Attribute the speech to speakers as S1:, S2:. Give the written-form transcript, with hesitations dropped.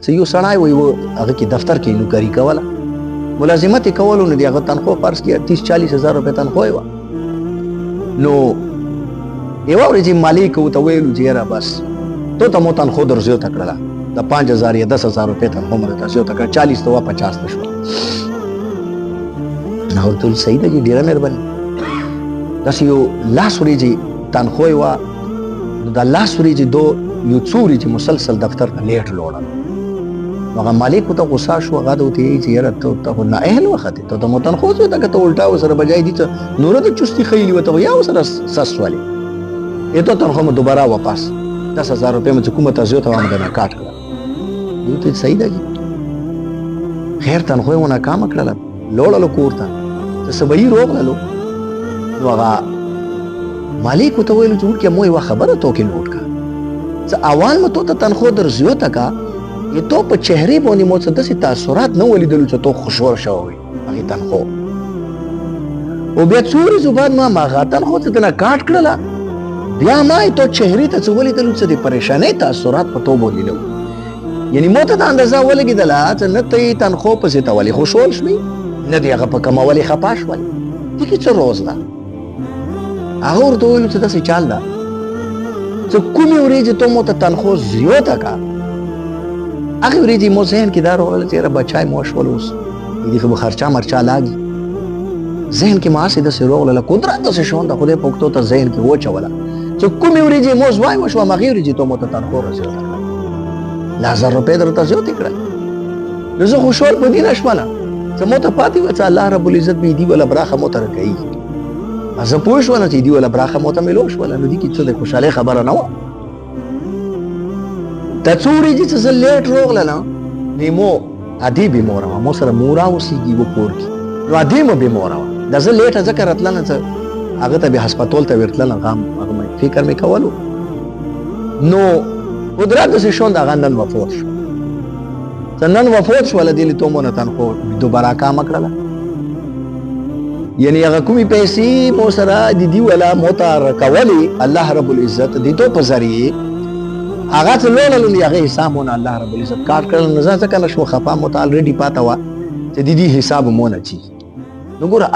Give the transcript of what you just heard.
S1: څه یو سړی وي هغه کې دفتر کې نوکري کوله ملازمت یې کولو نو د هغه تنخواه فرض کړه 30-40 هزار روپۍ تنخواه وه نو یوه ورځ یې مالک ورته ویلو چې یاره بس تو ته مو تنخواه در زیاته کړله د 5000 یا 10000 روپۍ تنخواه مو درته زیاته کړه 40 ته وه 50 ته شوه نو ورته ویل صحیح ده چې ډېره مهرباني داسې یو لاس ورځې تنخواه یې وه نو دا لاس ورځې دو یو څو ورځې مسلسل دفتر ته لیټ لوړل هغه مالک ورته غوسه شو هغه ته ویل چې یاره ته خو نااهل وختې ته ته مو تنخواه زیاته کړه ته الټا ورسره بجای دي ته نوره د چستي خیلي وه ته خو یا ورسره سس شولې ته تنخواه مو دوباره واپس 10000 روپۍ مو چې کومه ته زیاته وه مو درنه کاټ کړه یو ته صحیح ده خیر تنخواه مو ناکامه کړله لوړلو کور ته ته سبایي روغللو نو هغه مالک ورته ویلو چې وړکیه مو یوه خبره تو کې لوټ کړه څه اول مو تو ته تنخواه در زیاته کړه تو په چهرې باندې مو څه داسې تاثرات نه ولیدلو چې تو خوشحال شوی هغې تنخواه او بیا څو ورځو بعد ما هغه تنخواه څه دنه کاټ کړله بیا ما یې تو چهرې ته څه ولیدلو چې د پریشانۍ تاثرات په تو باندې نه وو یعنې مو ته دا اندازه ولګېدله چې نه ته یې تنخواه پسې ته ولې خوشحال شوې نه د هغه په کمولې خفه شولې دې څه روز ده هغه ورته وویلو چې داسې چال ده چې کومې ورځې تو مو ته تنخواه زیاته کړه هغې ورځې مو ذهن کې دا راغله چې یاره بچای مو شول اوس دې خو به خرچه مرچه لاګي ذهن کې ما هسې داسې راغله قدرت داسې شونده خدای پښتو ته ذهن کې واچوله چې کومې ورځې مو زوی وشوم هغې ورځې تو مو ته تنخواه رازیاته کړه 1000 روپۍ درته زیاتې کړل نو زه خوشحال په دې نه شمله څه مو ته پاتې وه چې الله رب العزت به یې دې وله براخه مو ته راکوي زه پوه شوله چې دې وله براخه مو ته میلو شوله نو دې کې څه د خوشحالۍ خبره نه وه دا څو ورځې چې زه لیټ راغلله نو مو ادې بیموره وه مو سره مور اوسېږي و کور کې نو ادې مو بیموره وه دا زه لیټه ځکه راتلله چې هغه ته بیا هسپتال ته ورتلله هغه فکر مې کولو نو قدرت داسې شوند هغه نن وفات شو چې نن وفات شوله دې تو مو نه تنخواه دوباره کامه کړله یعنې هغه کومې پیسې مو سره د دې وله مو ته راکولې الله رب العزت د دو په ذریعې هغه څه لوړلو نو هغې حساب مو نه الله رب العزت کاټ کړل نو زه ځکه نه شو خفه مو ته الریډي پاته وه چې د دې حساب مو نه چي نو ګوره